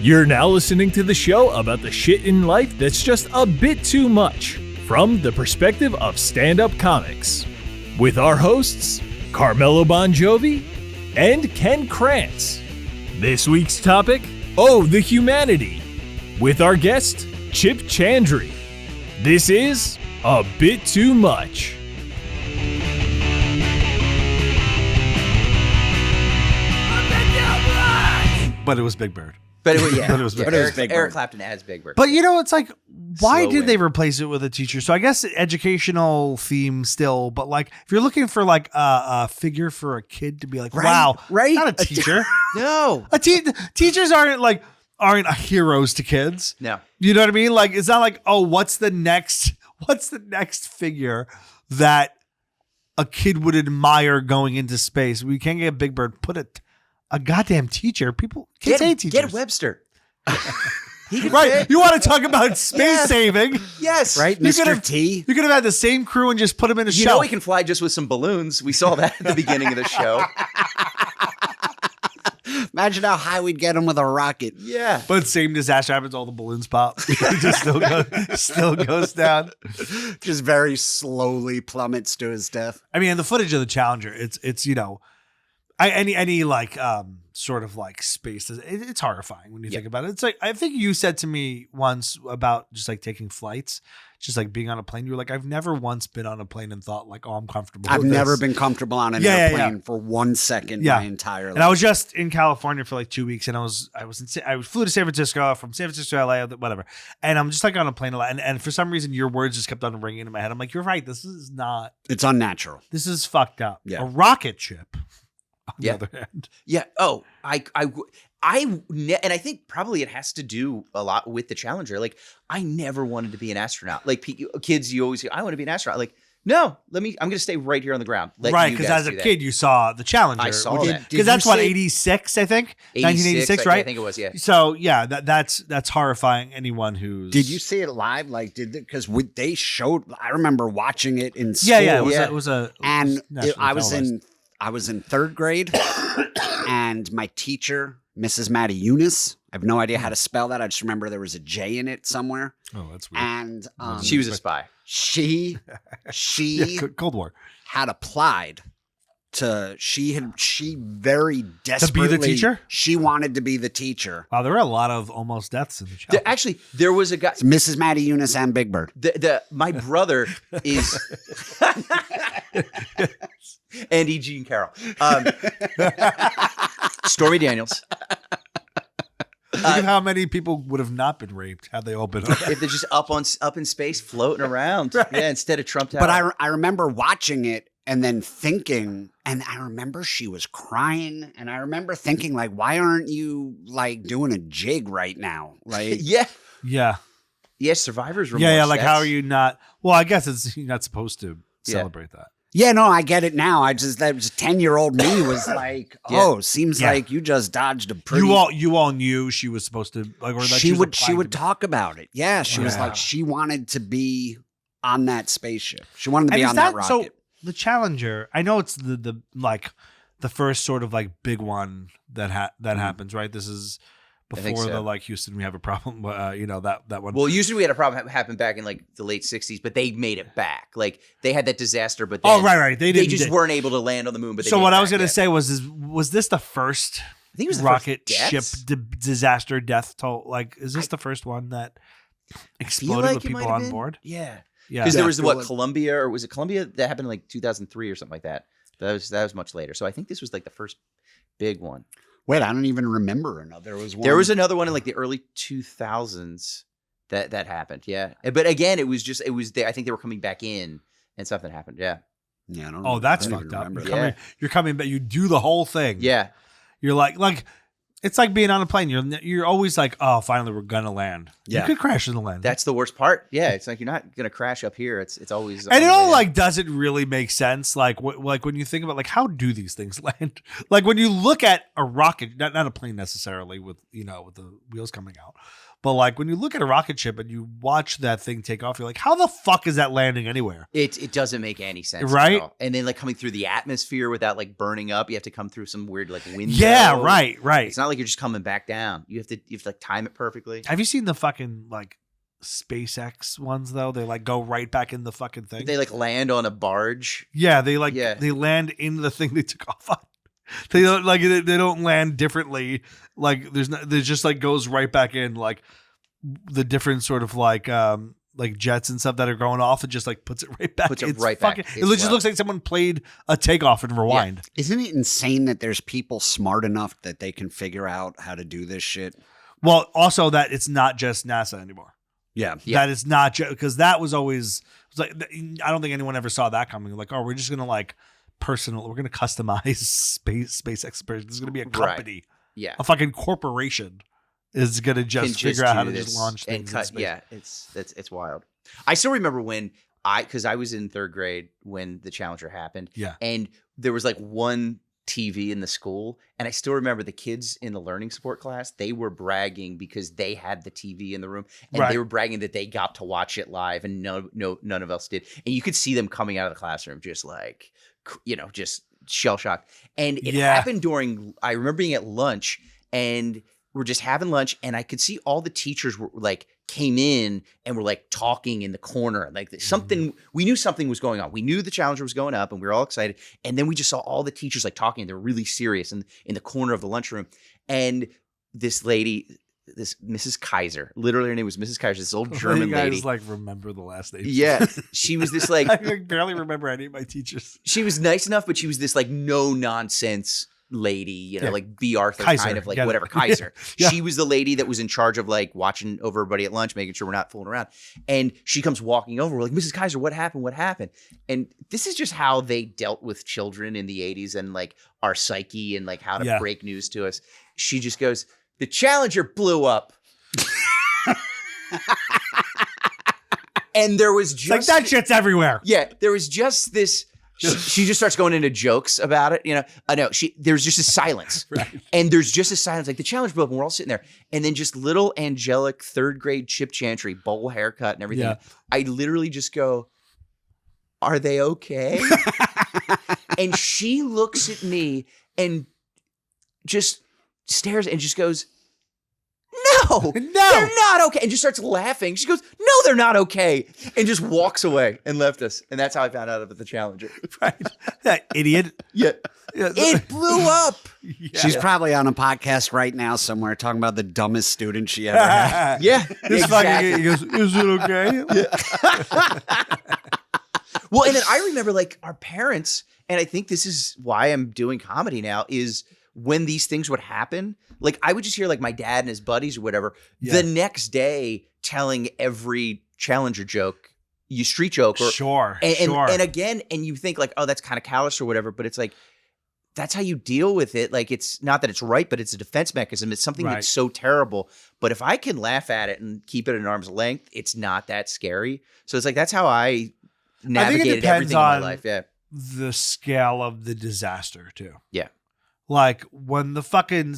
You're now listening to the show about the shit in life that's just a bit too much, from the perspective of stand-up comics. With our hosts, Carmelo Bongiovi and Ken Krantz. This week's topic, the humanity. With our guest, Chip Chantry. This is A Bit Too Much. But it was Big Bird. But it was, But it was Big Bird. Eric Clapton as Big Bird. But you know, it's like, why Slow did they win. replace it with a teacher? So I guess educational theme still, but like if you're looking for like a figure for a kid to be like, wow, right? not a teacher. No. Teachers aren't heroes to kids. No. You know what I mean? Like it's not like, oh, what's the next figure that a kid would admire going into space? We can't get Big Bird. Put a goddamn teacher. Kids hate teachers. Get Webster. He could Right. fit. You want to talk about space Yes. saving? Yes. Right, You could Mr. have- T. You could have had the same crew and just put him in a You shelf. know he can fly just with some balloons. We saw that at the beginning of the show. Imagine how high we'd get him with a rocket. Yeah. But same disaster happens, all the balloons pop. He just still goes down. Just very slowly plummets to his death. I mean, the footage of the Challenger, it's you know, any like sort of like space. It's horrifying when you think about it. It's like I think you said to me once about just like taking flights, just like being on a plane. You were like, I've never once been on a plane and thought like, oh, I'm comfortable. I've with never this. been comfortable on an Yeah, airplane for 1 second my entire life. And I was just in California for like 2 weeks, and I flew to San Francisco, from San Francisco to LA, whatever. And I'm just like on a plane a lot, and for some reason your words just kept on ringing in my head. I'm like, you're right. This It's unnatural. is fucked up. Yeah. A rocket ship. On Yeah. the other hand, Yeah. Oh, and I think probably it has to do a lot with the Challenger. Like, I never wanted to be an astronaut. Like, kids, you always hear, I want to be an astronaut. Like, no, I'm going to stay right here on the ground. Let right? you Because guys as a do that. kid, you saw the Challenger. I saw that. Because that's what 86, I think, 1986, right? I think it was. Yeah. So yeah, that's horrifying. Anyone who's Did you see it live? Like, because they showed? I remember watching it in school. Yeah, it was a And nationally I was in third grade, and my teacher, Mrs. Maddie Eunice, I have no idea how to spell that. I just remember there was a J in it somewhere. Oh, that's weird. And She was a spy. she Yeah, Cold War. had applied to she very desperately teacher? She wanted to be the teacher. Wow, there were a lot of almost deaths in the Challenger. Actually, there was a guy. It's Mrs. Maddie Eunice and Big Bird. My brother is Andy Jean Carroll. Stormy Daniels. Think of how many people would have not been raped had they all been. If they're just up in space, floating around, yeah, instead of Trump Tower. But I remember watching it and then thinking, and I remember she was crying, and I remember thinking, like, why aren't you like doing a jig right now? Like, yeah, yeah, survivor's remorse. yeah. Like, how That's- are you not? Well, I guess you're not supposed to celebrate that. yeah, no, I get it now. That was 10-year-old me was like, seems Yeah. like you just dodged a pretty. You all knew she was supposed to like, or that she would applying to be- talk about it. Yeah, she was Yeah. like she wanted to be on that spaceship. She wanted to be And is on that rocket. So the Challenger, I know it's the like the first sort of like big one that happens, right? This is I think before so. the like Houston, we have a problem. That one. Well, usually we had a problem happen back in like the late '60s, but they made it back. Like they had that disaster, but then right. They just weren't able to land on the moon. But they So made what it I was back, going to yeah. say was this the first I think it was the rocket first ship deaths. disaster death toll? Like, is this the first one that exploded like with it people might have on been. board? Yeah, Yeah. because there Yeah. was Well, Columbia, or was it Columbia that happened in like 2003 or something like that? That was much later. So I think this was like the first big one. Wait, I don't even remember another. There was one. There was another one in like the early 2000s that happened. Yeah, but again, it was there. I think they were coming back in, and something happened. Yeah, Yeah, I don't Oh, that's I don't fucked even up. remember You're that. coming, you're coming, but you do the whole thing. yeah. You're like it's like being on a plane. You're always like, oh, finally we're gonna land. Yeah. You could crash in the land. That's the worst part. Yeah, it's like you're not gonna crash up here. It's always and on it the all way like down. doesn't really make sense. Like like when you think about like how do these things land? Like when you look at a rocket, not a plane necessarily with with the wheels coming out, But like when you look at a rocket ship and you watch that thing take off, you're like, how the fuck is that landing anywhere? It doesn't make any sense, right? At all. And then like coming through the atmosphere without like burning up, you have to come through some weird like window. Yeah, right. It's not like you're just coming back down. You have to like time it perfectly. Have you seen the fucking like SpaceX ones though? They like go right back in the fucking thing. They like land on a barge. Yeah, they land in the thing they took off on. They don't like they don't land differently. Like there's just like goes right back in like the different sort of like jets and stuff that are going off. It just like puts it right back. Puts it right back. It just looks like someone played a takeoff and rewind. Yeah. Isn't it insane that there's people smart enough that they can figure out how to do this shit? Well, also that it's not just NASA anymore. Yeah. That it's not just because that was always like I don't think anyone ever saw that coming. Like, oh, we're just gonna like we're gonna customize space exploration. There's gonna be a company. Right. Yeah. A fucking corporation is gonna just figure out how to just launch things in space. Yeah, it's wild. I still remember when because I was in 3rd grade when the Challenger happened. Yeah. And there was like one TV in the school, and I still remember the kids in the learning support class, they were bragging because they had the TV in the room, and they were bragging that they got to watch it live, and none of us did. And you could see them coming out of the classroom just like, just shell shocked. And it happened I remember being at lunch, and we're just having lunch, and I could see all the teachers were like came in and were like talking in the corner, like something. We knew something was going on. We knew the Challenger was going up, and we were all excited. And then we just saw all the teachers like talking. They're really serious in the corner of the lunchroom. And this lady, this Mrs. Kaiser, literally her name was Mrs. Kaiser, this old German you guys, lady. like remember the last name? Yeah, she was this like I barely remember any of my teachers. She was nice enough, but she was this like no nonsense lady, like B. Arthur Kaiser, kind of like whatever, Kaiser. Yeah. She was the lady that was in charge of like watching over everybody at lunch, making sure we're not fooling around. And she comes walking over. We're like, Mrs. Kaiser, what happened? What happened? And this is just how they dealt with children in the 80s and like our psyche and like how to break news to us. She just goes, the Challenger blew up. And there was just like that shit's everywhere. Yeah, there was just this. She just starts going into jokes about it. There's just a silence. Right. And there's just a silence. Like the Challenger blew up and we're all sitting there. And then just little angelic 3rd grade Chip Chantry, bowl haircut and everything. Yeah. I literally just go, are they okay? And she looks at me and just stares and just goes, no, they're not okay. And just starts laughing. She goes, no, they're not okay. And just walks away and left us. And that's how I found out about the Challenger. Right. That idiot. Yeah. It blew up. Yeah. She's probably on a podcast right now somewhere talking about the dumbest student she ever had. Yeah. This fucking, he goes, is it okay? Yeah. Well, and then I remember like our parents, and I think this is why I'm doing comedy now, is when these things would happen, like I would just hear like my dad and his buddies or whatever the next day telling every Challenger joke, street joke. Or, and again, and you think like, oh, that's kind of callous or whatever, but it's like, that's how you deal with it. Like, it's not that it's right, but it's a defense mechanism. It's something that's so terrible. But if I can laugh at it and keep it at arm's length, it's not that scary. So it's like, that's how I navigated everything in my life. Yeah. The scale of the disaster too. Yeah. Like when the fucking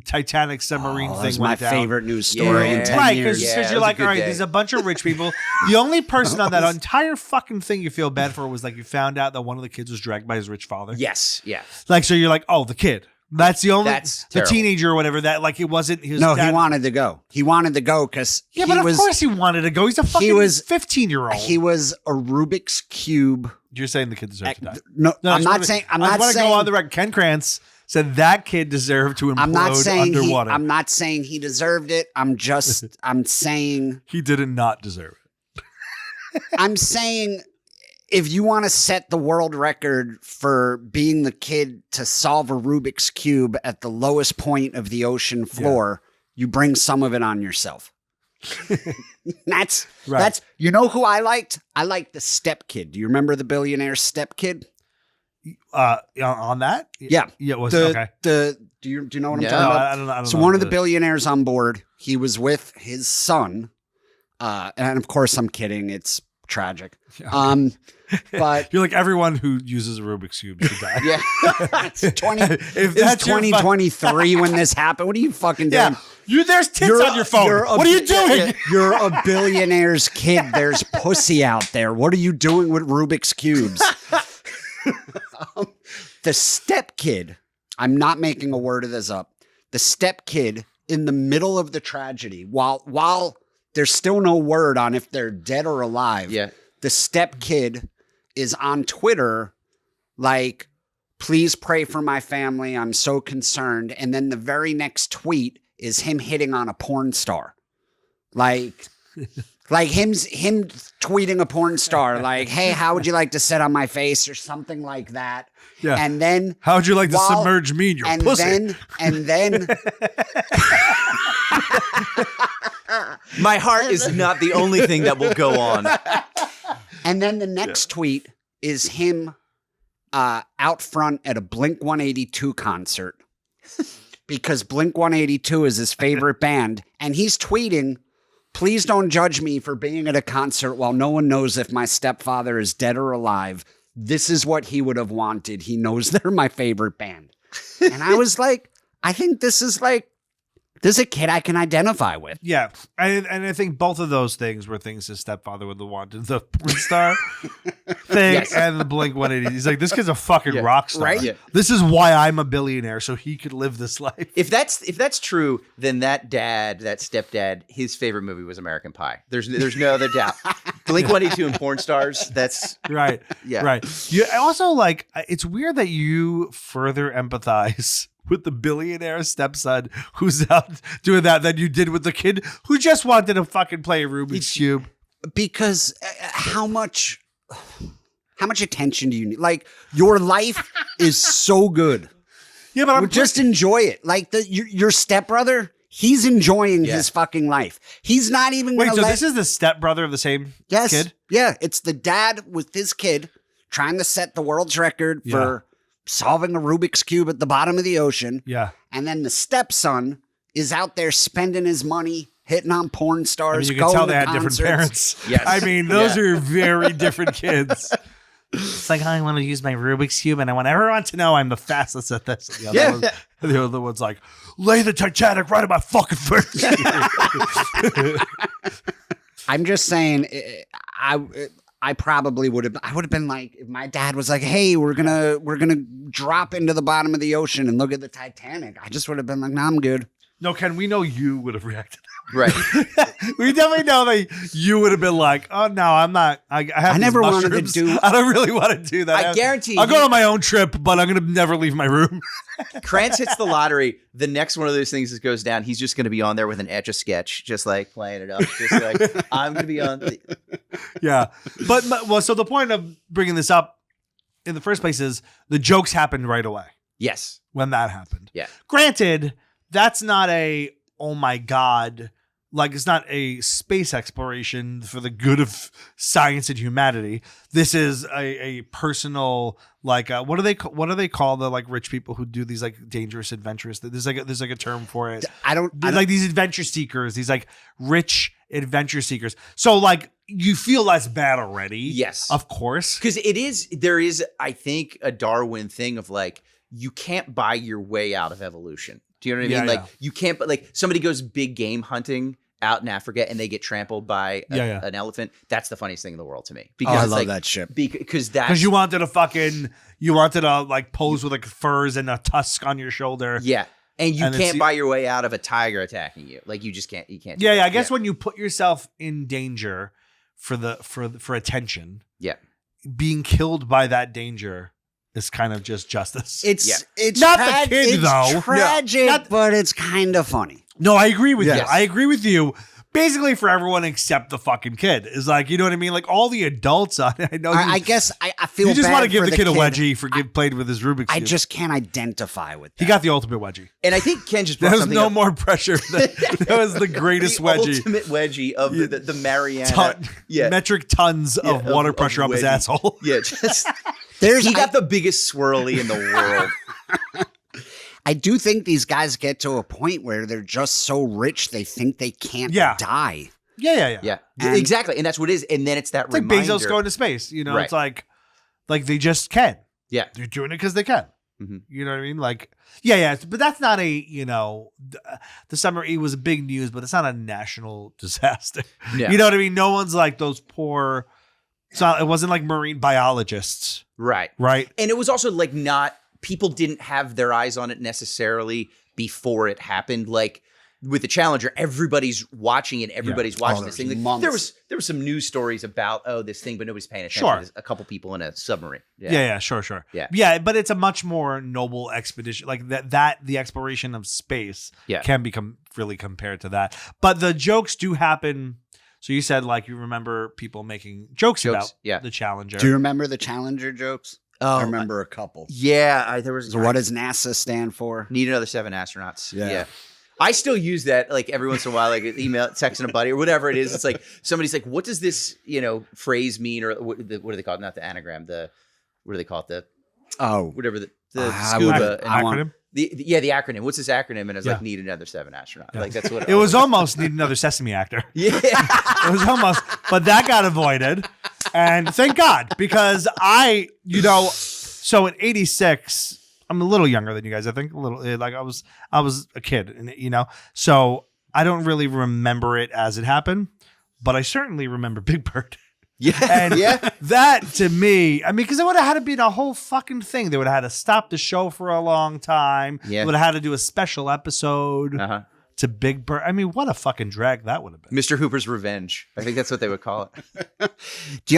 Titanic submarine thing was went my down. favorite news story in 10 right, years. because you're like, all right, there's a bunch of rich people. The only person on that entire fucking thing you feel bad for was like you found out that one of the kids was dragged by his rich father. Yes, yeah. Like, so you're like, oh, the kid. That's the only, That's the terrible. teenager or whatever that like it wasn't his No, dad. he wanted to go. He wanted to go because but of course he wanted to go. He's a fucking 15-year-old. He was a Rubik's Cube. You're saying the kid deserves to die. No, I'm not saying. I want to go on the record. Ken Krantz said that kid deserved to implode underwater. I'm not saying he deserved it. I'm saying he did not deserve it. I'm saying if you want to set the world record for being the kid to solve a Rubik's Cube at the lowest point of the ocean floor, you bring some of it on yourself. That's you know who I liked? I liked the step kid. Do you remember the billionaire step kid? On that? Yeah. Yeah, it was okay. Do you know what I'm talking about? I don't know. So one of the billionaires on board, he was with his son. And of course I'm kidding. It's tragic. Yeah. But You're like everyone who uses a Rubik's Cube should die. Yeah. it's 20, If it's that's your 2023 when this happened. What are you fucking doing? Yeah. There's tits on your phone. What are you doing? You're a billionaire's kid. There's pussy out there. What are you doing with Rubik's Cubes? The step kid, I'm not making a word of this up. The step kid in the middle of the tragedy, while there's still no word on if they're dead or alive. Yeah. The step kid is on Twitter like, please pray for my family. I'm so concerned. And then the very next tweet is him hitting on a porn star. Like him tweeting a porn star like, hey, how would you like to sit on my face or something like that? Yeah. And then how would you like to submerge me in your pussy? And then My heart is not the only thing that will go on. And then the next tweet is him out front at a Blink-182 concert because Blink-182 is his favorite band. And he's tweeting, please don't judge me for being at a concert while no one knows if my stepfather is dead or alive. This is what he would have wanted. He knows they're my favorite band. And I was like, I think this is a kid I can identify with. Yeah. And I think both of those things were things his stepfather would have wanted. The porn star thing Yes. and the Blink-182. He's like, this kid's a fucking rock star. Right? Yeah. This is why I'm a billionaire, so he could live this life. If that's true, then that stepdad, his favorite movie was American Pie. There's no other doubt. Blink-182 and porn stars. That's Right. Yeah. Right. You also like, it's weird that you further empathize with the billionaire stepson who's out doing that than you did with the kid who just wanted to fucking play a Rubik's Cube. Because how much attention do you need? Like, your life is so good. Yeah, but I'm Just enjoy it. Like your stepbrother, he's enjoying his fucking life. He's not even Wait, going so to this is the stepbrother of the same kid? Yeah, it's the dad with his kid trying to set the world's record for solving a Rubik's Cube at the bottom of the ocean. Yeah. And then the stepson is out there spending his money, hitting on porn I mean, stars, you can going tell to they had different concerts. parents. Yes. I mean, those are very different kids. It's like, I want to use my Rubik's Cube and I want everyone to know I'm the fastest at this. The other one's like, lay the Titanic right in my fucking face. I'm just saying, I probably would have. I would have been like, if my dad was like, "Hey, we're gonna drop into the bottom of the ocean and look at the Titanic," I just would have been like, "No, I'm good." No, Ken, we know you would have reacted. right. We definitely know that you would have been like, "Oh no, I'm not. I never wanted to mushrooms. do- I don't really want to do that. I guarantee I'll go you- on my own trip, but I'm gonna never leave my room." Krantz hits the lottery. The next one of those things that goes down, he's just going to be on there with an Etch-a-Sketch, just like playing it up. Just like, I'm going to be on. Yeah, but so the point of bringing this up in the first place is the jokes happened right away Yes. when that happened. Yeah. Granted, that's not a oh my god, like it's not a space exploration for the good of science and humanity. This is a personal, like what do they call the like rich people who do these like dangerous adventures? There's like a term for it. I don't Like these adventure seekers, these like rich adventure seekers. So like you feel less bad already. Yes. Of course. Because there is, I think, a Darwin thing of like, you can't buy your way out of evolution. Do you know what I mean? Like you can't, but like somebody goes big game hunting out in Africa and they get trampled by an elephant. That's the funniest thing in the world to me. Because I it's love like, that shit. Because you wanted to like pose with like furs and a tusk on your shoulder. Yeah. And you can't buy your way out of a tiger attacking you. Like you just can't. You can't. Yeah. I guess when you put yourself in danger for attention, being killed by that danger is kind of just justice. It's not the kid it's though. tragic, but it's kind of funny. No, I agree with you. Yes. I agree with you. Basically, for everyone except the fucking kid is like, you know what I mean? Like all the adults on it. I know. I guess I feel you just bad want to give for the kid a wedgie for played with his Rubik's Cube. I just can't identify with that. He got the ultimate wedgie. And I think Ken just brought There was something no up. more pressure. That was the greatest The wedgie. ultimate wedgie of the Mariana. Metric tons of water pressure up his wedgie. asshole. Yeah, just There's he got the biggest swirly in the world. I do think these guys get to a point where they're just so rich they think they can't die. Yeah, And- exactly. And that's what it is. And then it's that It's like reminder. Bezos going to space. You know, Right. it's like they just can. Yeah. They're doing it because they can. Mhm. You know what I mean? Like, yeah. But that's not a, the submarine was a big news, but it's not a national disaster. Yeah. You know what I mean? No one's like those poor. So it wasn't like marine biologists, Right. right? And it was also like people didn't have their eyes on it necessarily before it happened. Like with the Challenger, everybo's watching it. Everybody's watching this thing. Like, there was some news stories about this thing, but nobody's paying attention. Sure. There's a couple people in a submarine. Yeah, sure. Yeah. But it's a much more noble expedition. Like that the exploration of space can become really compared to that. But the jokes do happen. So you said like you remember people making jokes about the Challenger. Do you remember the Challenger jokes? Oh, I remember a couple. Yeah, there was. So what does NASA stand for? Need another 7 astronauts. Yeah. I still use that like every once in a while, like email, texting a buddy or whatever it is. It's like somebody's like, "What does this phrase mean?" Or what do they call it? Not the anagram. What do they call it? Whatever the scuba acronym. The acronym. What's this acronym? And I was like, "Need another 7 astronauts." Like that's what it was. Almost need another Sesame actor. Yeah, it was almost, but that got avoided, and thank God because so in '86. I'm a little younger than you guys. I think a little like I was a kid, and so I don't really remember it as it happened, but I certainly remember Big Bird. Yeah, and that to me, I mean, because it would have had to be a whole fucking thing. They would have had to stop the show for a long time. Yeah, they would have had to do a special episode to Big Bird. I mean, what a fucking drag that would have been. Mr. Hooper's Revenge. I think that's what they would call it.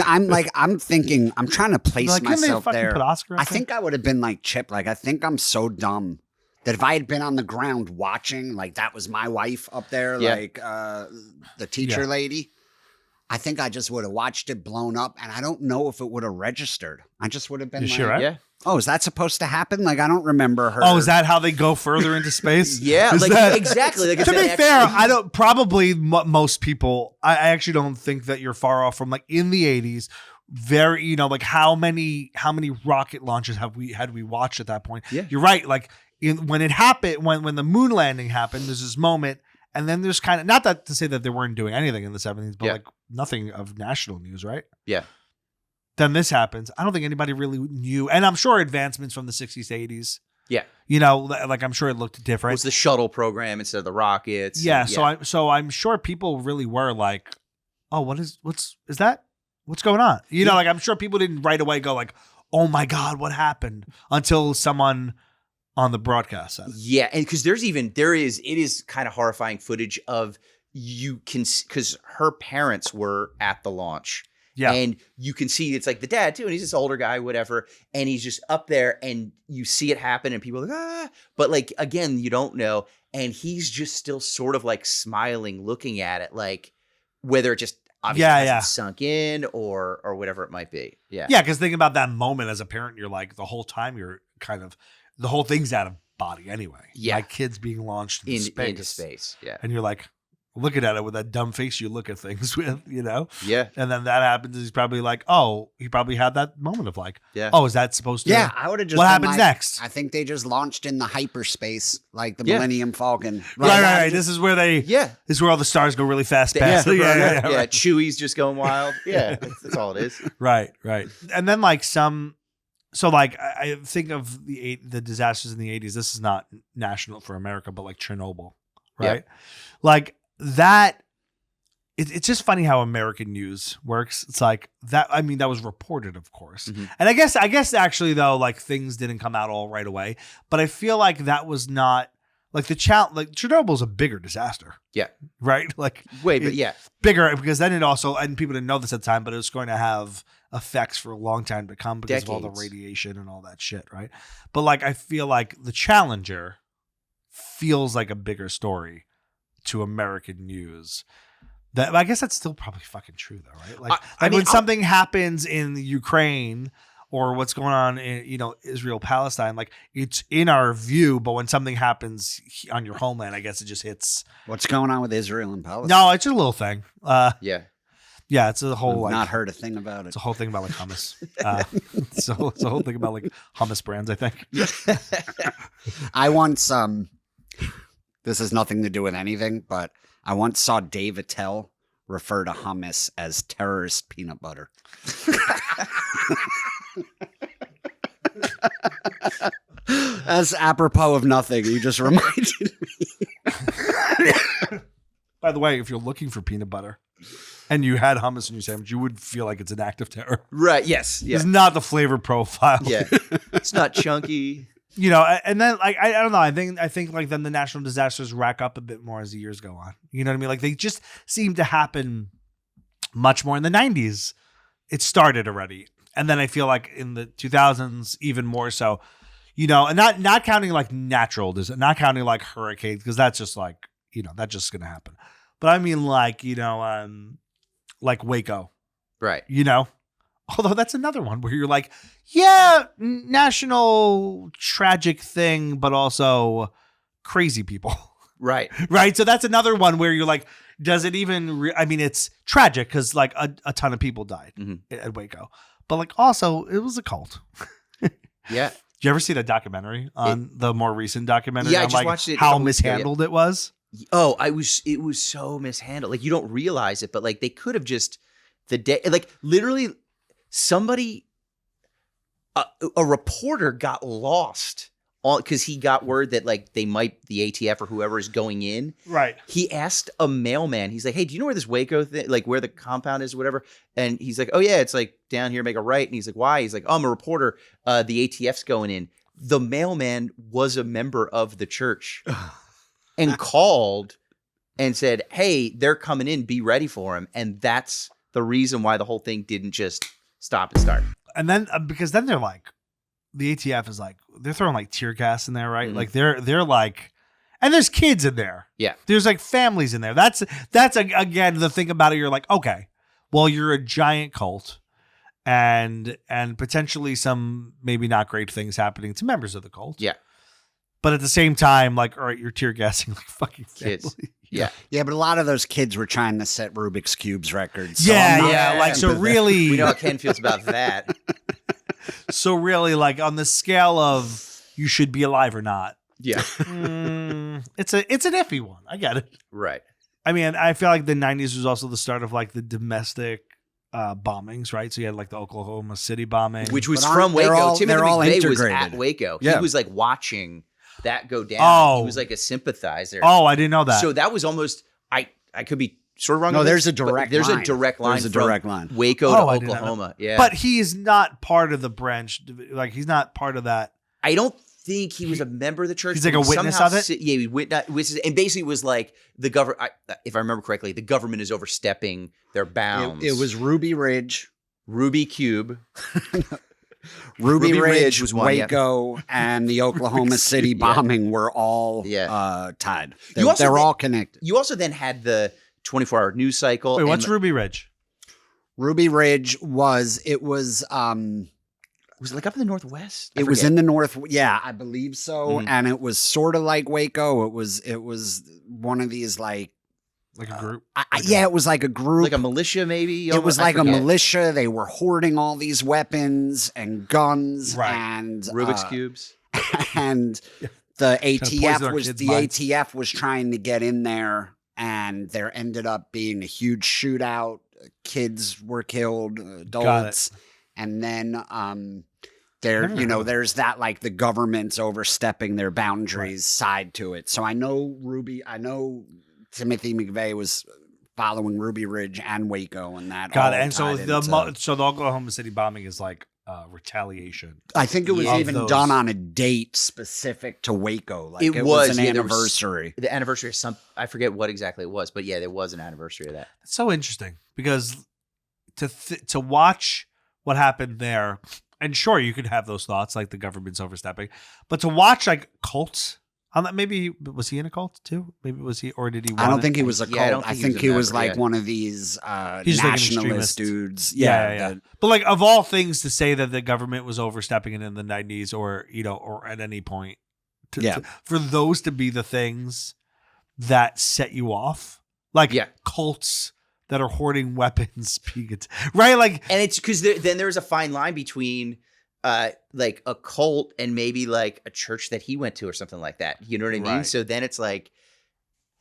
I'm thinking, I'm trying to place myself there. I I think I would have been like Chip. Like, I think I'm so dumb that if I had been on the ground watching, like that was my wife up there, like the teacher lady, I think I just would have watched it blown up, and I don't know if it would have registered. I just would have been like, sure, right? Yeah. Oh, is that supposed to happen? Like, I don't remember her. Oh, is that how they go further into space? Yeah, Is like that- exactly. Like, to be fair, I don't probably most people. I actually don't think that you're far off from like in the 80s. Very, like how many rocket launches had we watched at that point? Yeah, you're right. Like when it happened, when the moon landing happened, there's this moment, and then there's kind of not that to say that they weren't doing anything in the 70s, but like nothing of national news, right? Yeah. Then this happens. I don't think anybody really knew, and I'm sure advancements from the 60s, 80s. Yeah. Like I'm sure it looked different. It was the shuttle program instead of the rockets. Yeah. So I'm sure people really were like, oh, what's that? What's going on? Like I'm sure people didn't right away go like, oh my God, what happened? Until someone on the broadcast said it. Yeah. And because it is kind of horrifying footage of because her parents were at the launch. Yeah. And you can see it's like the dad too, and he's this older guy, whatever, and he's just up there and you see it happen and people are like, ah, but like again, you don't know. And he's just still sort of like smiling, looking at it, like whether it just obviously hasn't sunk in or whatever it might be. Yeah. Yeah, because think about that moment as a parent, you're like the whole time you're kind of the whole thing's out of body anyway. Yeah. Like kids being launched into space. Yeah. And you're like looking at it with that dumb face you look at things with, Yeah. And then that happens. He's probably like, oh, he probably had that moment of like, yeah. Oh, is that supposed to? Yeah, I would have just. What been happens like, next? I think they just launched in the hyperspace, like the Millennium Falcon. Right. This is where they. Yeah. This is where all the stars go really fast past. Yeah. Right. Chewie's just going wild. Yeah. That's all it is. Right. And then like so like I think of the disasters in the 80s. This is not national for America, but like Chernobyl, right? Yeah. Like that. It's just funny how American news works. It's like that. I mean, that was reported, of course. Mm-hmm. And I guess actually though, like things didn't come out all right away. But I feel like that was not like like Chernobyl's a bigger disaster. Yeah. Right. Like but yeah, bigger because then it also, and people didn't know this at the time, but it was going to have effects for a long time to come because of all the radiation and all that shit. Right. But like, I feel like the Challenger feels like a bigger story to American news. That I guess that's still probably fucking true though, right? Like, I mean, when something happens in Ukraine or what's going on in Israel, Palestine, like it's in our view, but when something happens on your homeland, I guess it just hits. What's going on with Israel and Palestine? No, it's just a little thing. Yeah, it's a whole I've not heard a thing about it. It's a whole thing about like hummus. So it's a whole thing about like hummus brands, I think. I once this has nothing to do with anything, but I once saw Dave Attell refer to hummus as terrorist peanut butter. That's apropos of nothing. You just reminded me. By the way, if you're looking for peanut butter and you had hummus in your sandwich, you would feel like it's an act of terror. Right. Yes. Yeah. It's not the flavor profile. Yeah. It's not chunky. You know, and then like I don't know. I think like then the natural disasters rack up a bit more as the years go on. You know what I mean? Like they just seem to happen much more in the 90s. It started already, and then I feel like in the 2000s even more so. You know, and not counting like natural disasters, not counting like hurricanes, because that's just like, you know, that's just gonna happen. But I mean like, you know, like Waco, Right. you know. Although that's another one where you're like, yeah, national tragic thing, but also crazy people. Right. Right. So that's another one where you're like, does it even, I mean, it's tragic because like a ton of people died at Waco, but like also it was a cult. Yeah. Did you ever see the documentary on the more recent documentary? Yeah, I on, just like, watched it a how couple weeks ago, yeah. mishandled it was. Oh, it was so mishandled. Like you don't realize it, but like they could have just like literally somebody, a reporter got lost because he got word that like the ATF or whoever is going in. Right. He asked a mailman. He's like, "Hey, do you know where this Waco thing, like where the compound is, or whatever?" And he's like, "Oh yeah, it's like down here. Make a right." And he's like, "Why?" He's like, "Oh, I'm a reporter. The ATF's going in." The mailman was a member of the church and called and said, "Hey, they're coming in. Be ready for him." And that's the reason why the whole thing didn't just stop and start. And then because then they're like, the ATF is like, they're throwing like tear gas in there, right? Mhm. Like they're like, and there's kids in there. Yeah. There's like families in there. That's again the thing about it. You're like, okay, well, you're a giant cult, and potentially some maybe not great things happening to members of the cult. Yeah. But at the same time, like, all right, you're tear gassing like fucking Kids. family. Yeah. Yeah, but a lot of those kids were trying to set Rubik's Cubes records. So Yeah, I'm not- yeah. Like, so really, We know how Ken feels about that. so really, like on the scale of you should be alive or not, Yeah. it's an iffy one. I get it. Right. I mean, I feel like the 90s was also the start of like the domestic bombings, right? So you had like the Oklahoma City bombing. Which was But from they're Waco. all- Timothy they're all McVeigh was integrated. at Waco. Yeah. He was like watching that go down. Oh. He was like a sympathizer. Oh, I didn't know that. So that was almost, I could be sort of wrong. No, with there's this, a direct but there's line. a direct line. There's a from direct line. Waco Oh, I to did not know. Oklahoma. Yeah. But he is not part of the branch. Like he's not part of that. I don't think he was a member of the church. He's like but a witness somehow of it? Yeah, he witnesses, and basically was like the government. If I remember correctly, the government is overstepping their bounds. It was Ruby Ridge. Ruby Cube. Ruby Ridge, was one, yeah. Waco, and the Oklahoma City bombing were all tied. You also They're did- all connected. You also then had the 24-hour news cycle. Wait, and what's Ruby Ridge? Ruby Ridge was was it like up in the Northwest? I it was forget. in the north. Yeah, I believe so. Mhm. And it was sort of like Waco. It was one of these like Like a group? yeah, it was like a group. like a militia, maybe. it was I like a forget. militia. They were hoarding all these weapons and guns Right. and Rubik's cubes. and the poison ATF our was kids' the minds. ATF was trying to get in there, and there ended up being a huge shootout. Kids were killed, adults, and then there there's that like the government's overstepping their boundaries side to it. So I know Timothy McVeigh was following Ruby Ridge and Waco, and that Got all it. And so tied the into- so the Oklahoma City bombing is like retaliation. I think it was Yeah. even Of those. done on a date specific to Waco. Like It it was, was an yeah, there was- anniversary. The anniversary of some, I forget what exactly it was, but yeah, there was an anniversary of that. It's so interesting because to watch what happened there, and sure, you could have those thoughts like the government's overstepping, but to watch like cults. Maybe was he in a cult too? Maybe was he, or did he? I don't want think it? he was a Yeah, I cult. don't I think think he he was a was member, like yeah. one of these He's like an nationalist extremist. dudes. Yeah. that- But like of all things to say that the government was overstepping it in the 90s or or at any point, Yeah. for those to be the things that set you off, like Yeah. cults that are hoarding weapons, right? Like And it's because then there's a fine line between like a cult and maybe like a church that he went to or something like that. You know what I mean? Right. So then it's like,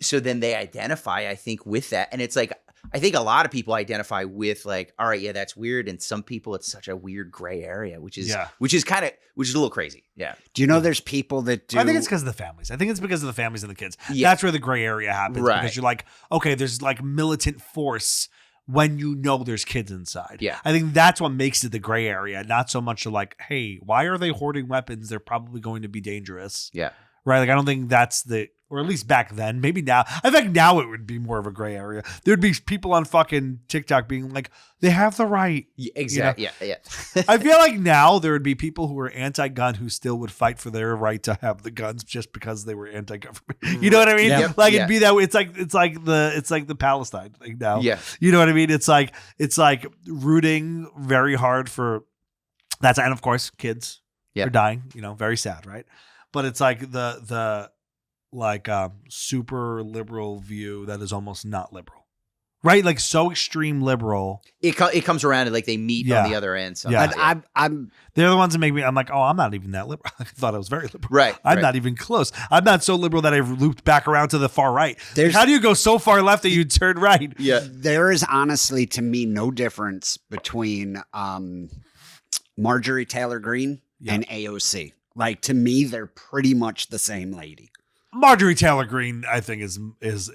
so then they identify, I think, with that. And it's like, I think a lot of people identify with like, all right, yeah, that's weird. And some people, it's such a weird gray area, which is a little crazy. Yeah. Do you know there's people that do? I think it's because of the families. I think it's because of the families and the kids. Yeah. That's where the gray area happens. Right. Because you're like, okay, there's like militant force when you know there's kids inside. Yeah. I think that's what makes it the gray area. Not so much like, hey, why are they hoarding weapons? They're probably going to be dangerous. Yeah. Right. Like, I don't think that's or at least back then, maybe now. I think now it would be more of a gray area. There'd be people on fucking TikTok being like, they have the right. Yeah, exactly. You know? Yeah. I feel like now there would be people who are anti-gun who still would fight for their right to have the guns just because they were anti-government. You know what I mean? Yep. Like Yeah. it'd be that way. It's like the Palestine thing now. Yeah. You know what I mean? It's like rooting very hard for that's, and of course kids Yeah. are dying. You know, very sad, right? But it's like the super liberal view that is almost not liberal, right? Like so extreme liberal. It comes around and like they meet on the other end. Yeah. Sometimes. I'm They're the ones that make me. I'm like, oh, I'm not even that liberal. I thought I was very liberal. Right. I'm not even close. I'm not so liberal that I've looped back around to the far right. There's- How do you go so far left that you turn right? Yeah. there is honestly to me no difference between Marjorie Taylor Greene and AOC. Like to me, they're pretty much the same lady. Marjorie Taylor Greene, I think, is It's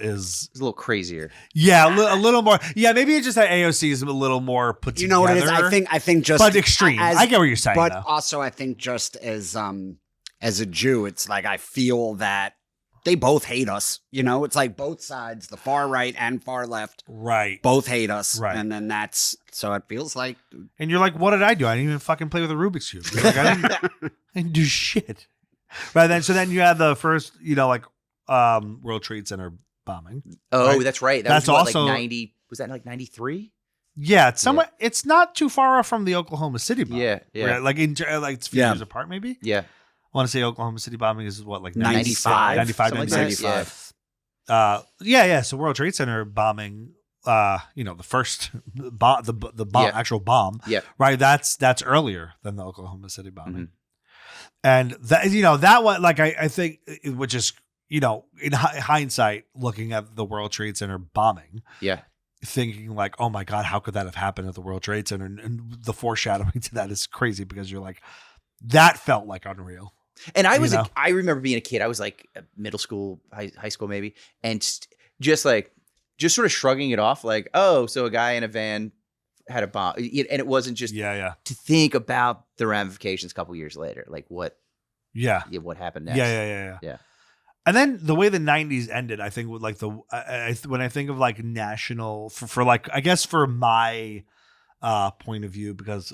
a little crazier. yeah, a little more. Yeah, maybe it's just that AOC is a little more put You together. know what it is? I think just but extreme. I get what you're saying, but though. also I think just as a Jew, it's like I feel that they both hate us. You know, it's like both sides, the far right and far left, Right. both hate us. Right. And then that's so it feels like And you're like, what did I do? I didn't even fucking play with a Rubik's Cube. You're like, I didn't do shit. Right then, so then you had the first, World Trade Center bombing. Oh, Right. that's right. That's was what, also- like 90. Was that like 93? Yeah, it's somewhat. It's not too far off from the Oklahoma City bombing. Yeah, yeah. Right? Like it's a few Yeah. years apart, maybe. Yeah. I want to say Oklahoma City bombing is what, like 95? 95, Something like that. 96. Yeah. Yeah. So World Trade Center bombing. The first bomb, the bomb, Yeah. actual bomb. Yeah. Right. That's earlier than the Oklahoma City bombing. Mhm. And that one, like I think, which is in hindsight, looking at the World Trade Center bombing, Yeah. thinking like, oh my God, how could that have happened at the World Trade Center? And the foreshadowing to that is crazy because you're like, that felt like unreal. And I You remember being a kid. I was like middle school, high school maybe, and just sort of shrugging it off, like, oh, so a guy in a van had a bomb, and it wasn't just Yeah. to think about the ramifications a couple years later, like what happened next. Yeah. And then the way the 90s ended, I think, with like when I think of like national for like, I guess for my point of view, because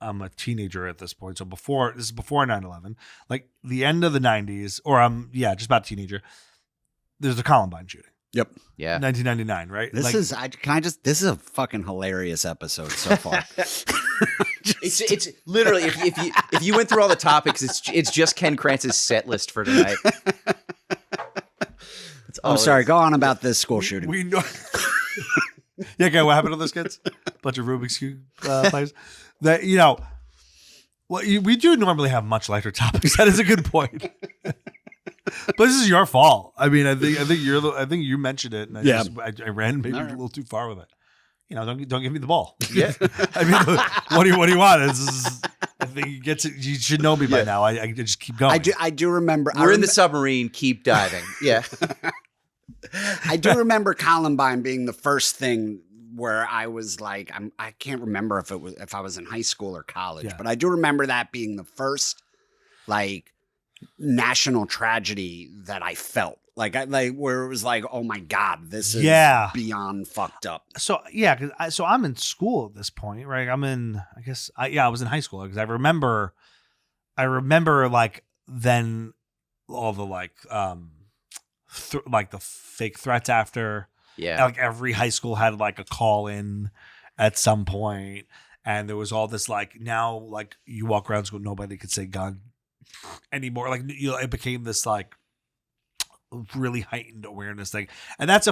I'm a teenager at this point. So this is before 9/11, like the end of the 90s, or just about teenager. There's a Columbine shooting. Yep. Yeah. 1999, right? This is a fucking hilarious episode so far. It's literally if you went through all the topics, it's just Ken Krantz's set list for tonight. I'm sorry, go on about this school shooting. We know. Yeah, okay. What happened to those kids? Bunch of Rubik's Cube players. That we do normally have much lighter topics. That is a good point. But this is your fault. I mean, I think you mentioned it, and I ran maybe a little too far with it. Don't give me the ball. Yeah. I mean, what do you want? I think you should know me by now. I just keep going. I do remember. We're in the submarine. Keep diving. Yeah. I do remember Columbine being the first thing where I was like, I can't remember if I was in high school or college, Yeah. but I do remember that being the first like national tragedy that I felt like where it was like, oh my God, this is beyond fucked up. So because I'm in school at this point, right? I was in high school because I remember like then all the like like the fake threats after. Yeah. Like every high school had like a call in at some point, and there was all this like now like you walk around school, nobody could say gun anymore. Like it became this like really heightened awareness thing, and that's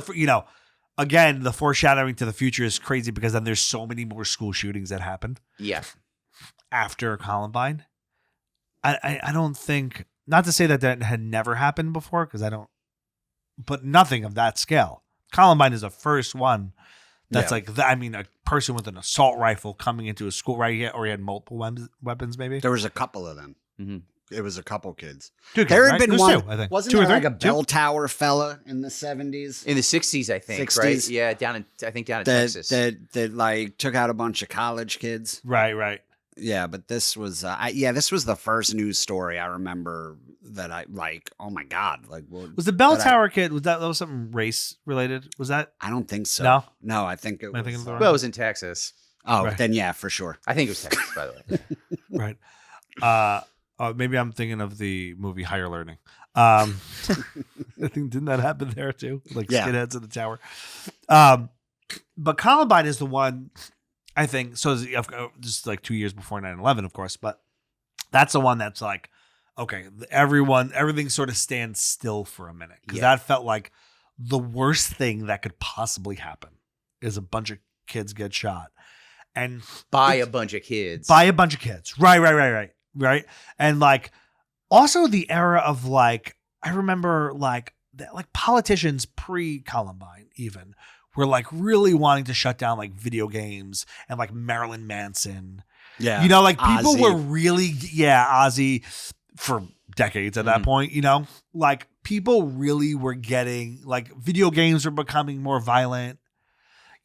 again the foreshadowing to the future is crazy because then there's so many more school shootings that happened. Yeah. After Columbine, I don't think, not to say that had never happened before because I don't, but nothing of that scale. Columbine is the first one That's like, I mean, a person with an assault rifle coming into a school, right? Or he had multiple weapons, maybe. There was a couple of them. Mm-hmm. It was a couple kids. There had been one. Two, I think. Wasn't two there or three? like a bell tower fella in the 70s? In the 60s, I think. 60s. Right? Yeah, down in Texas. That like took out a bunch of college kids. Right. Yeah, but this was this was the first news story I remember that I like. Oh my god! Like, was the bell tower kid? Was that was something race related? Was that? I don't think so. No, I think it was. Well, it was in Texas. Oh, right. Then yeah, for sure. I think it was Texas, by the way. Right. Maybe I'm thinking of the movie Higher Learning. I think didn't that happen there too? Like skinheads in the tower. But Columbine is the one, I think. So just like 2 years before 9/11, of course. But that's the one that's like, okay, everything sort of stands still for a minute because that felt like the worst thing that could possibly happen is a bunch of kids get shot, and by a bunch of kids. Right. And like also the era of like, I remember like politicians pre-Columbine even were like really wanting to shut down like video games and like Marilyn Manson. Yeah. You know, like people Ozzy. were really, Ozzy for decades at that point, you know, like people really were getting like video games were becoming more violent,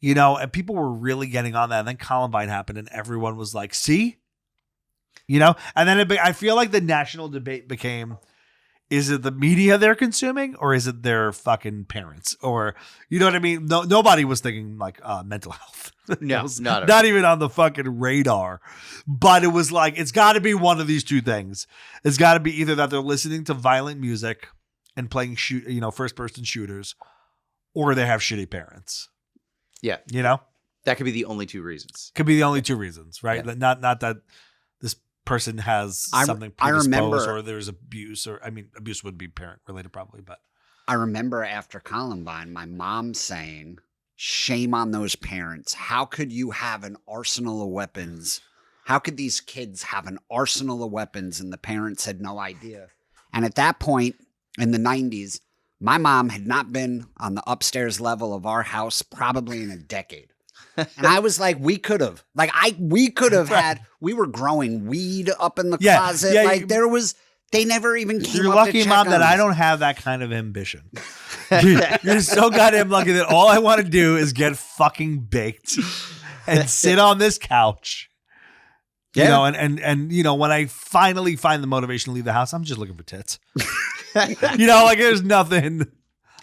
you know, and people were really getting on that. And then Columbine happened and everyone was like, see? You know, and then I feel like the national debate became, is it the media they're consuming or is it their fucking parents? Or, you know what I mean? No, nobody was thinking like mental health. No, not even on the fucking radar. But it was like, it's got to be one of these two things. It's got to be either that they're listening to violent music and playing first person shooters, or they have shitty parents. Yeah. You know? That could be the only two reasons. Could be the only two reasons, right? Yeah. Not that this person has something predisposed or there's abuse, or I mean, abuse would be parent related probably, but I remember after Columbine, my mom saying, shame on those parents. How could you have an arsenal of weapons? How could these kids have an arsenal of weapons and the parents had no idea? And at that point in the 90s, my mom had not been on the upstairs level of our house probably in a decade. And I was like, we could have had, we were growing weed up in the closet. Yeah, like they never even came you're up lucky, to check Mom, on that us. I don't have that kind of ambition. You're so goddamn lucky that all I want to do is get fucking baked and sit on this couch. Yeah. You know, and you know, when I finally find the motivation to leave the house, I'm just looking for tits. You know, like there's nothing.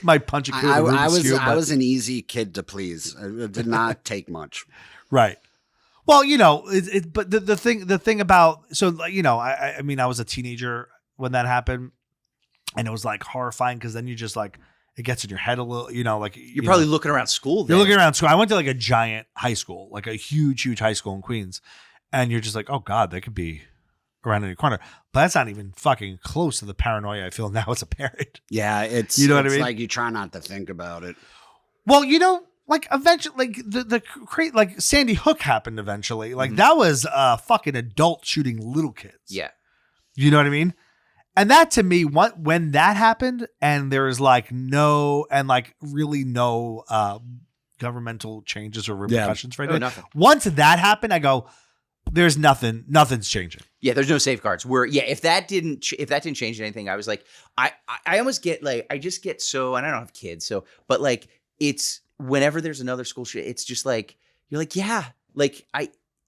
Might punch a kid. I was an easy kid to please. It did not take much. Right. Well, you know, but the thing about, so, you know, I mean, I was a teenager when that happened and it was like horrifying because then you just like, it gets in your head a little, you know, like you're probably looking around school. You're looking around school. I went to like a giant high school, like a huge high school in Queens. And you're just like, oh God, they could be around any corner. But that's not even fucking close to the paranoia I feel now as a parent. Yeah, it's, you know what I mean? Like you try not to think about it. Well, you know, like eventually, like like Sandy Hook happened eventually. Like that was a fucking adult shooting little kids. Yeah. You know what I mean? And that to me, when that happened and there was like no governmental changes or repercussions for it. Nothing. Once that happened, I go, there's nothing's changing. Yeah, there's no safeguards. If that didn't change anything, I was like, I almost get like, I just get so, and I don't have kids, so, but like, it's whenever there's another school shit, it's just like, you're like, yeah, like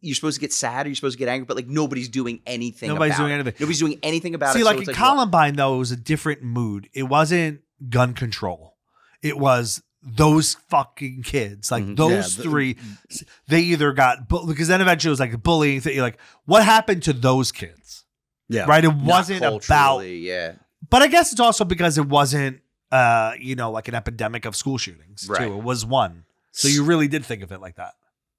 you're supposed to get sad or you're supposed to get angry, but like nobody's doing anything. Nobody's doing anything about it. See, like in Columbine though, it was a different mood. It wasn't gun control. It was those fucking kids, like those three, they either got, because then eventually it was like a bullying thing. You're like, what happened to those kids? Yeah. Right. It wasn't about, but I guess it's also because it wasn't, you know, like an epidemic of school shootings too. It was one. So you really did think of it like that.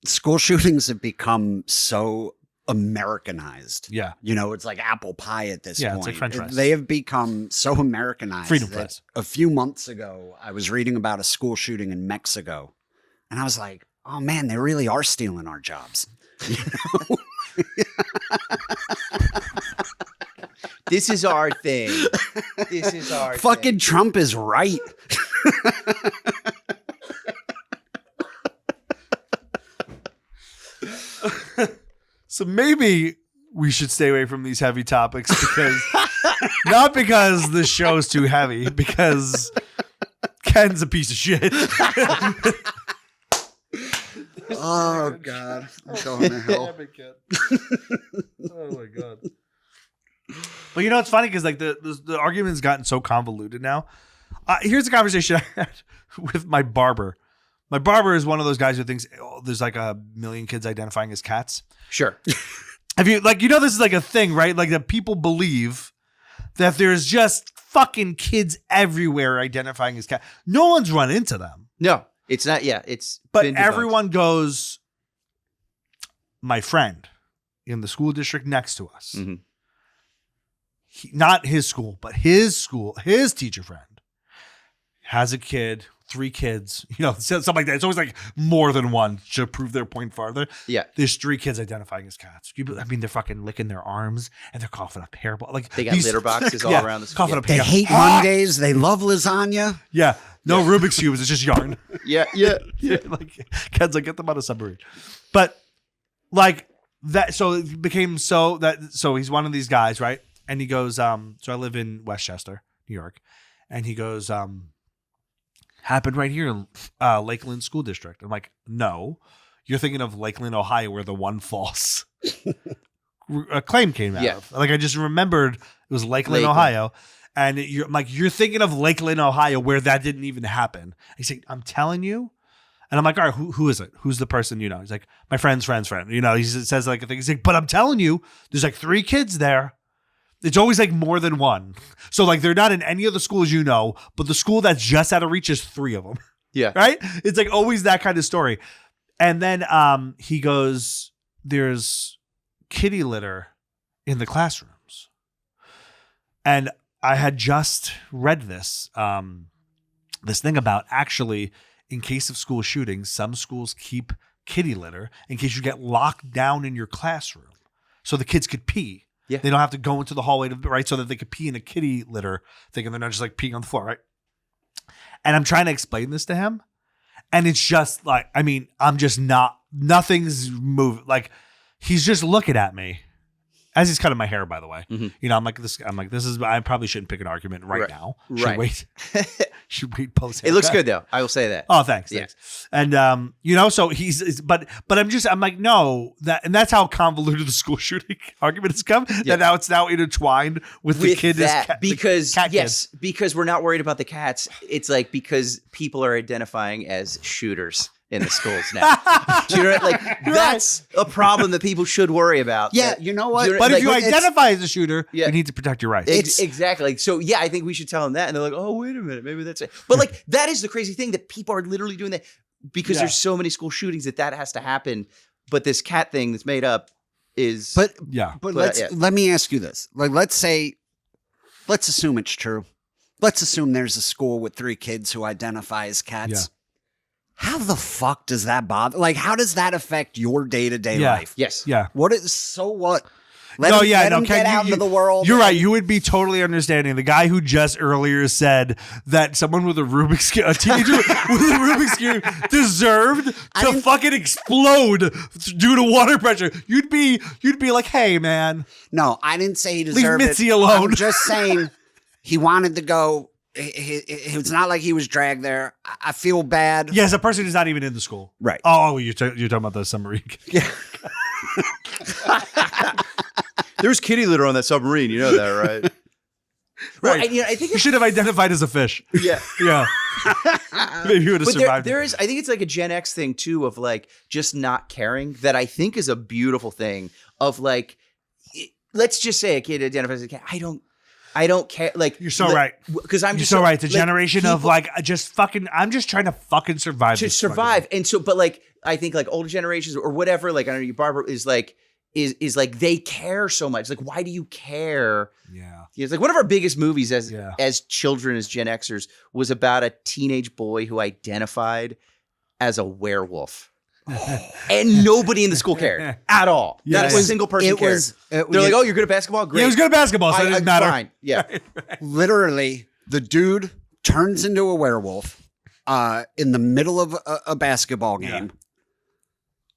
School shootings have become so Americanized. Yeah. You know, it's like apple pie at this point. It's like French fries. They have become so Americanized. Freedom fries. A few months ago, I was reading about a school shooting in Mexico, and I was like, oh man, they really are stealing our jobs. You know? This is our thing. This is our fucking thing. Trump is right. So maybe we should stay away from these heavy topics because not because the show's too heavy, because Ken's a piece of shit. Oh God, I'm going to hell. Oh my God. But you know, it's funny because like the argument's gotten so convoluted now. Here's a conversation I had with my barber. My barber is one of those guys who thinks there's like a million kids identifying as cats. Sure. Have you this is like a thing, right? Like that people believe that there's just fucking kids everywhere identifying as cats. No one's run into them. No, it's not. Yeah, it's. But been debunked. everyone goes, my friend in the school district next to us, Mm-hmm. Not his school, but his school, his teacher friend has a kid, 3 kids, something like that. It's always like more than one to prove their point farther. Yeah. There's 3 kids identifying as cats. They're fucking licking their arms and they're coughing up hairball. Like They got litter boxes all around the school. Coughing up They hair. hate Mondays. They love lasagna. Yeah. No Rubik's Cubes. It's just yarn. Yeah. Like Ken's like, get them on a submarine. But like that, so it became so he's one of these guys, right? And he goes, so I live in Westchester, New York. And he goes, happened right here in Lakeland School District. I'm like, no, you're thinking of Lakeland, Ohio, where the one false claim came out of. Like I just remembered it was Lakeland, Ohio. And you're thinking of Lakeland, Ohio, where that didn't even happen. He's like, I'm telling you. And I'm like, all right, who is it? Who's the person you know? He's like, my friend's friend. He says like a thing. He's like, but I'm telling you, there's like 3 kids there. It's always like more than one. So like they're not in any of the schools but the school that's just out of reach is 3 of them. Yeah. Right? It's like always that kind of story. And then he goes, there's kitty litter in the classrooms. And I had just read this thing about actually in case of school shootings, some schools keep kitty litter in case you get locked down in your classroom so the kids could pee. Yeah. They don't have to go into the hallway right so that they could pee in a kitty litter thing and they're not just like peeing on the floor, right? And I'm trying to explain this to him. And it's just like, I'm just nothing's moving. Like he's just looking at me as he's cutting my hair, by the way. Mm-hmm. I probably shouldn't pick an argument right now. Should wait post. It looks good though. I will say that. Oh, thanks. Yeah. Thanks. And so but I'm like, no, and that's how convoluted the school shooting argument has come. Yeah. That it's now intertwined with the kid because we're not worried about the cats. It's like because people are identifying as shooters in the schools now. Do you know, like that's a problem that people should worry about. Yeah, you know what? But if you identify as a shooter, you need to protect your rights. Exactly. So yeah, I think we should tell them that. And they're like, oh, wait a minute, maybe that's it. But like that is the crazy thing that people are literally doing that because there's so many school shootings that has to happen. But this cat thing that's made up is But let me ask you this. Like let's assume it's true. Let's assume there's a school with 3 kids who identify as cats. Yeah. How the fuck does that bother? Like, how does that affect your day-to-day life? Yes. Yeah. So what? Let him get out into the world. You're right. You would be totally understanding. The guy who just earlier said that someone with a Rubik's Cube, a teenager with a Rubik's Cube deserved to fucking explode due to water pressure. You'd be like, hey, man. No, I didn't say he deserved Leave Mitzi it. alone. I'm just saying he wanted to go. It's not like he was dragged there. I feel bad. Yes, a person who's not even in the school. Right. Oh, you're talking about the submarine. Yeah. There's kitty litter on that submarine. You know that, right? Right. Well, I think you should have identified as a fish. Yeah. Yeah. Maybe you would have survived. There is, I think it's like a Gen X thing too of like just not caring that I think is a beautiful thing of like, let's just say a kid identifies as a cat. I don't care. Like you're so right. Because I'm just so right. The generation of like just fucking. I'm just trying to fucking survive. To survive, and so, but like I think like older generations or whatever. Like I don't know, Barbara is like they care so much. Like why do you care? Yeah. It's like one of our biggest movies as children, as Gen Xers, was about a teenage boy who identified as a werewolf. And nobody in the school cared at all. Not a single person cared. They're like, oh, you're good at basketball? Great. Yeah, he was good at basketball, so it didn't matter. Fine. Yeah. Literally, the dude turns into a werewolf in the middle of a basketball game.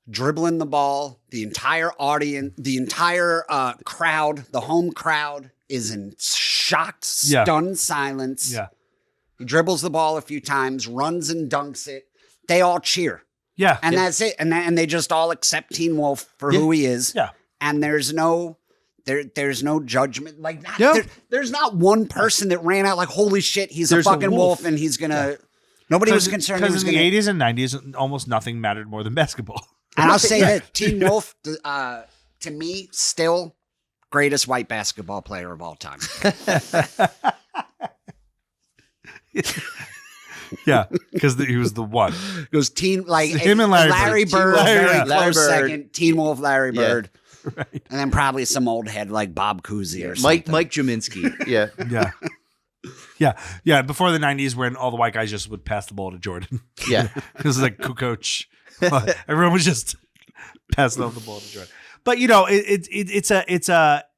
dribbling the ball. The entire audience, the entire crowd, the home crowd is in shocked, stunned silence. Yeah. He dribbles the ball a few times, runs and dunks it. They all cheer. Yeah. And that's it. And they just all accept Teen Wolf for who he is. Yeah. And there's no judgment. Like Yeah. there's not one person that ran out like, holy shit, he's a fucking wolf and he's gonna nobody was concerned. Because in the 80s and 90s, almost nothing mattered more than basketball. And I'll say that Teen Wolf, to me, still greatest white basketball player of all time. Yeah, because he was the one. It was him and Larry Bird, Bird. very Larry close Bird. second. Teen Wolf, Larry Yeah. Bird. Right. And then probably some old head like Bob Cousy or something. Mike Jaminski. Yeah. Yeah. Before the 90s, when all the white guys just would pass the ball to Jordan. Yeah. It was like coach. Everyone was just passing off the ball to Jordan. But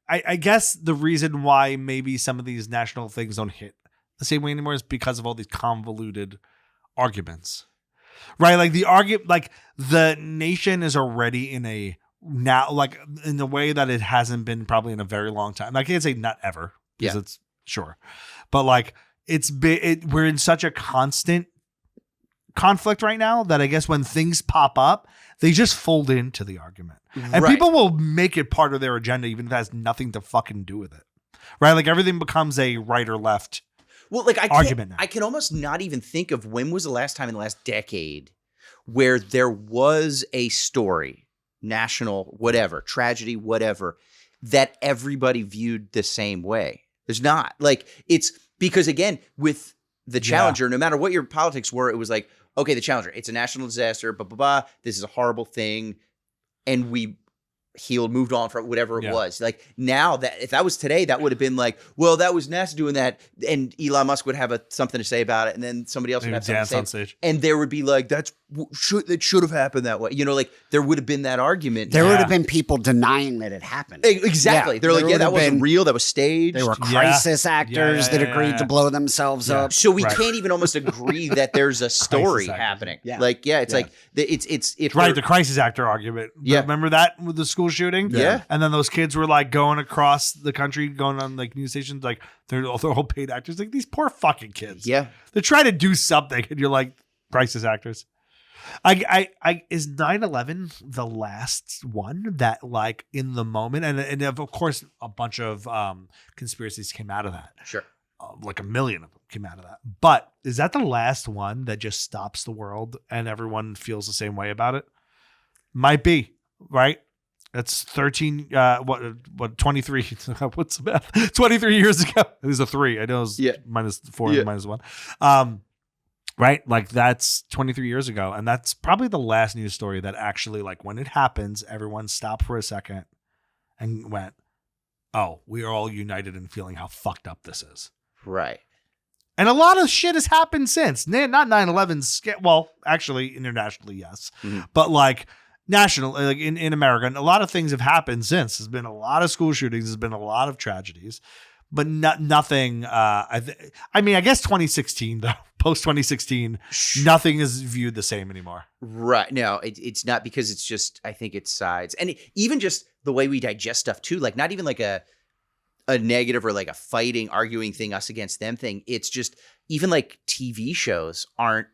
I guess the reason why maybe some of these national things don't hit the same way anymore is because of all these convoluted arguments, right? Like the nation is already in a way that it hasn't been probably in a very long time. I can't say not ever because it's sure, but like we're in such a constant conflict right now that I guess when things pop up, they just fold into the argument. And people will make it part of their agenda even if it has nothing to fucking do with it. Right? Like everything becomes a right or left argument now. I can almost not even think of when was the last time in the last decade where there was a story, national, whatever, tragedy, whatever, that everybody viewed the same way. There's not. Like, it's because, again, with the Challenger, no matter what your politics were, it was like, okay, the Challenger, it's a national disaster, blah, blah, blah. This is a horrible thing. And we healed, moved on from whatever it was. Like now that if that was today, that would have been like, well, that was NASA doing that. And Elon Musk would have something to say about it. And then somebody else would have something to say. On stage. And there would be like, that should have happened that way. You know, like there would have been that argument. There would have been people denying that it happened. Exactly. They're like, that wasn't real. That was staged. There were crisis actors that agreed to blow themselves up. So we can't even almost agree that there's a story happening. Like, it's like, it's right. The crisis actor argument. Yeah. Remember that with the school shooting? Yeah. And then those kids were like going across the country, going on like news stations, like they're all paid actors. Like these poor fucking kids. Yeah. They're trying to do something and you're like, crisis actors. Is 9/11 the last one that like in the moment and of course a bunch of conspiracies came out of that. Sure. Like a million of them came out of that. But is that the last one that just stops the world and everyone feels the same way about it? Might be, right? That's 13 what 23 what's the math? 23 years ago. It was a 3. I know it was -4 and -1. Right? Like that's 23 years ago. And that's probably the last news story that actually, like when it happens, everyone stopped for a second and went, oh, we are all united in feeling how fucked up this is. Right. And a lot of shit has happened since. Not 9/11. Well, actually, internationally, yes. Mm-hmm. But like national, like in America, and a lot of things have happened since. There's been a lot of school shootings. There's been a lot of tragedies. But nothing. I guess 2016 though. Post 2016, nothing is viewed the same anymore. Right? No, it's not because it's just. I think it's sides, and even just the way we digest stuff too. Like not even like a negative or like a fighting, arguing thing, us against them thing. It's just even like TV shows aren't.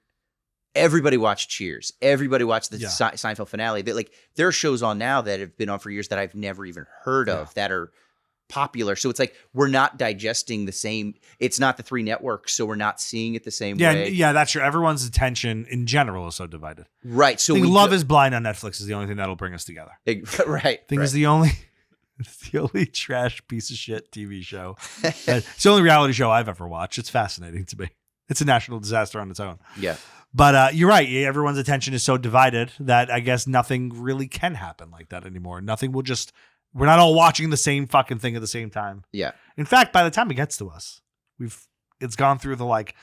Everybody watched Cheers. Everybody watched the Seinfeld finale. That like there are shows on now that have been on for years that I've never even heard of that are popular. So it's like we're not digesting the same. It's not the 3 networks, so we're not seeing it the same way. Yeah, that's true. Everyone's attention in general is so divided. Right. So Love is Blind on Netflix is the only thing that'll bring us together. Right. Is the only trash piece of shit TV show. It's the only reality show I've ever watched. It's fascinating to me. It's a national disaster on its own. Yeah. But you're right. Everyone's attention is so divided that I guess nothing really can happen like that anymore. Nothing will just. We're not all watching the same fucking thing at the same time. Yeah. In fact, by the time it gets to us, it's gone through the like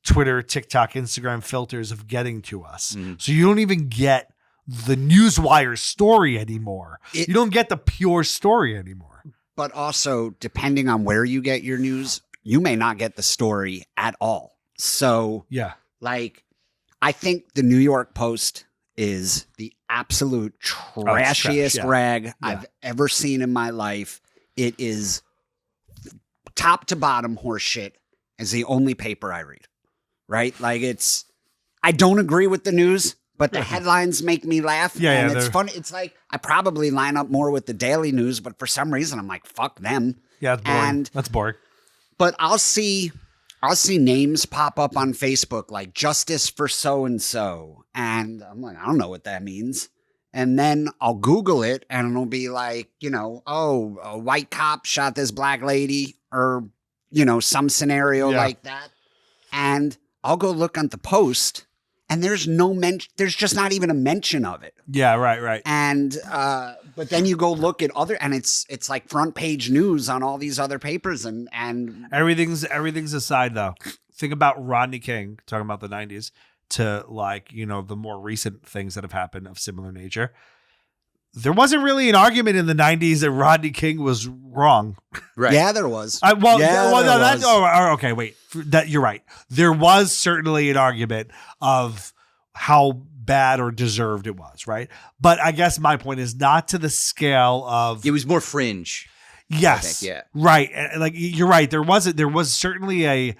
Twitter, TikTok, Instagram filters of getting to us. Mm-hmm. So you don't even get the Newswire story anymore. You don't get the pure story anymore. But also, depending on where you get your news, you may not get the story at all. So, yeah, like, I think the New York Post is the absolute trash, trashiest yeah. rag I've ever seen in my life. It is top to bottom horse shit. Is the only paper I read, right? Like I don't agree with the news, but the headlines make me laugh. Yeah, and it's funny. It's like I probably line up more with the Daily News, but for some reason I'm like, fuck them. Yeah, it's boring. And That's boring. But I'll see names pop up on Facebook like justice for so and so, and I'm like, I don't know what that means. And then I'll Google it, and it'll be like, oh, a white cop shot this black lady, or some scenario like that. And I'll go look at the post, and there's no mention. There's just not even a mention of it. Yeah, right. And but then you go look at other, and it's like front page news on all these other papers, and everything's aside though. Think about Rodney King, talking about the 90s, to like, the more recent things that have happened of similar nature. There wasn't really an argument in the 90s that Rodney King was wrong. Right. Yeah, there was. Okay, wait. You're right. There was certainly an argument of how bad or deserved it was, right? But I guess my point is not to the scale of... It was more fringe. Yes. I think, yeah. Right. Like, you're right. There was certainly a...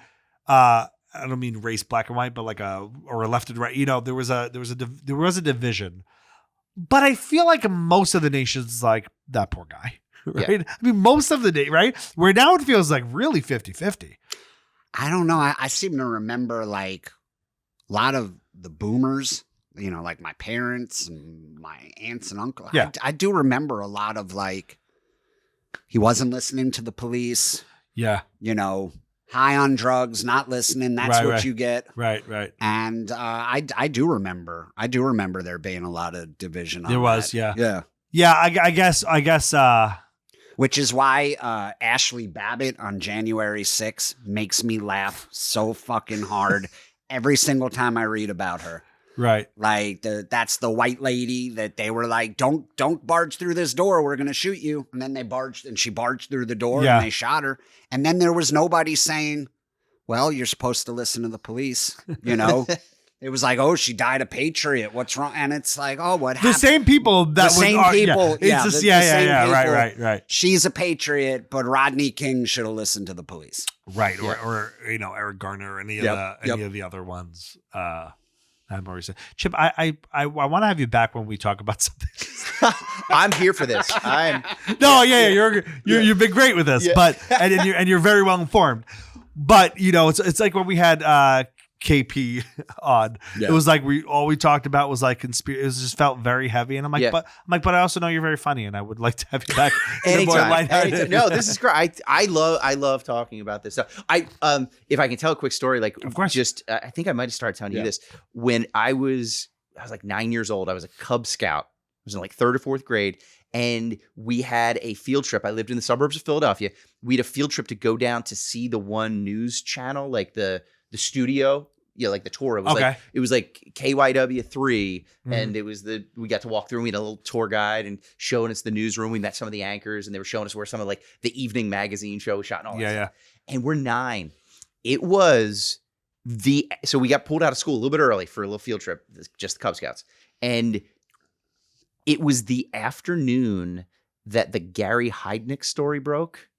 I don't mean race black and white, but like a left and right. There was a division. But I feel like most of the nation's like that poor guy, right? Yeah. I mean, most of the day, right? Where now it feels like really 50-50. I don't know. I seem to remember like a lot of the boomers, like my parents and my aunts and uncle. Yeah. I do remember a lot of like, he wasn't listening to the police. Yeah. High on drugs, not listening. That's what you get. Right. And I do remember there being a lot of division on there was, that. Yeah. Yeah, I guess which is why Ashley Babbitt on January 6th makes me laugh so fucking hard every single time I read about her. Right. Like that's the white lady that they were like, don't barge through this door. We're going to shoot you. And then she barged through the door and they shot her. And then there was nobody saying, well, you're supposed to listen to the police. It was like, oh, she died a patriot. What's wrong? And it's like, oh, what happened? The same people that right. She's a patriot, but Rodney King should have listened to the police. Right. Yeah. Or Eric Garner, any of the other ones. I'm already saying, Chip, I want to have you back when we talk about something. I'm here for this. You've been great with this, but and you're very well informed. But it's like when we had KP on. Yeah. It was like all we talked about was like conspiracy. It just felt very heavy, and I'm like, but I also know you're very funny, and I would like to have you back. Anytime. No, this is great. I love talking about this stuff. If I can tell a quick story, like, of course, just I think I might have started telling you this when I was like 9 years old. I was a Cub Scout. I was in like 3rd or 4th grade. And we had a field trip. I lived in the suburbs of Philadelphia. We had a field trip to go down to see the one news channel, like the studio, like the tour. It was like KYW3, and we got to walk through. And we had a little tour guide and showing us the newsroom. We met some of the anchors, and they were showing us where some of like the evening magazine show was shot and all that stuff. And we're 9. It was so we got pulled out of school a little bit early for a little field trip, just the Cub Scouts, and it was the afternoon that the Gary Heidnik story broke,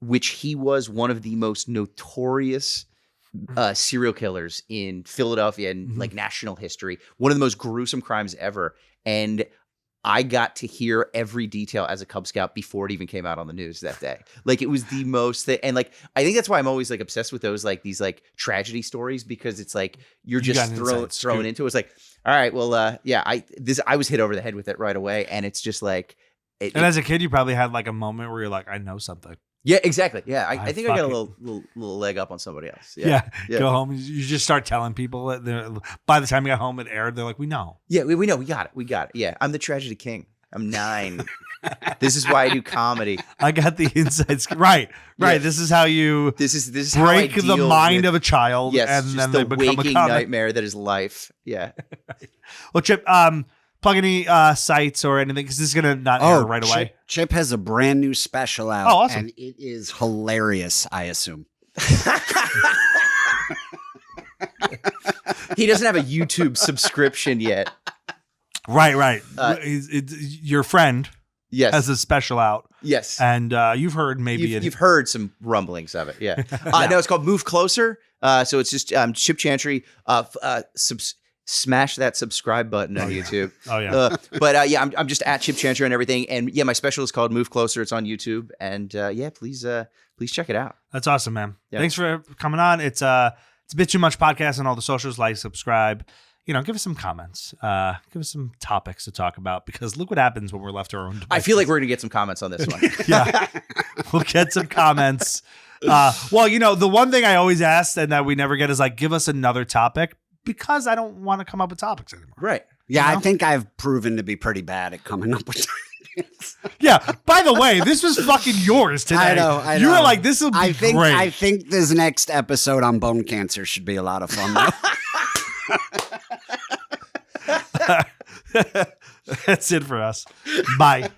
which he was one of the most notorious serial killers in Philadelphia and like national history. One of the most gruesome crimes ever. And I got to hear every detail as a Cub Scout before it even came out on the news that day. Like it was the most and like I think that's why I'm always like obsessed with those like these like tragedy stories, because it's like you're just thrown into it. It's like, all right, well, I was hit over the head with it right away, and it's just like. And as a kid, you probably had like a moment where you're like, I know something. Yeah, exactly. Yeah, I think I got a little leg up on somebody else. Yeah. Go home. You just start telling people. By the time you got home, it aired. They're like, we know. Yeah, we know. We got it. Yeah, I'm the tragedy king. I'm 9. This is why I do comedy. I got the insights. Right. Yeah. This is how you. This is break how I deal the mind of a child. Yes, and then the they become waking a nightmare that is life. Yeah. Well, Chip, plug any sites or anything, because this is gonna not air right away. Chip has a brand new special out. Oh, awesome. And it is hilarious, I assume. He doesn't have a YouTube subscription yet. Right. Uh, Your friend Yes. has a special out. Yes. And you've heard maybe You've heard some rumblings of it. Yeah. No, it's called Move Closer. So it's just Chip Chantry. Smash that subscribe button on YouTube. Oh yeah. But yeah, I'm just at Chip Chantry and everything. And yeah, my special is called Move Closer. It's on YouTube. And yeah, please check it out. That's awesome, man. Yeah. Thanks for coming on. It's a bit too much podcast on all the socials. Like, subscribe. Give us some comments. Give us some topics to talk about, because look what happens when we're left to our own devices. I feel like we're gonna get some comments on this one. Yeah, we'll get some comments. Well, the one thing I always ask and that we never get is like, give us another topic, because I don't want to come up with topics anymore. Right. Yeah, I think I've proven to be pretty bad at coming up with topics. Yeah. By the way, this was fucking yours today. I know. You were like, this will be great. I think this next episode on bone cancer should be a lot of fun, though. That's it for us. Bye.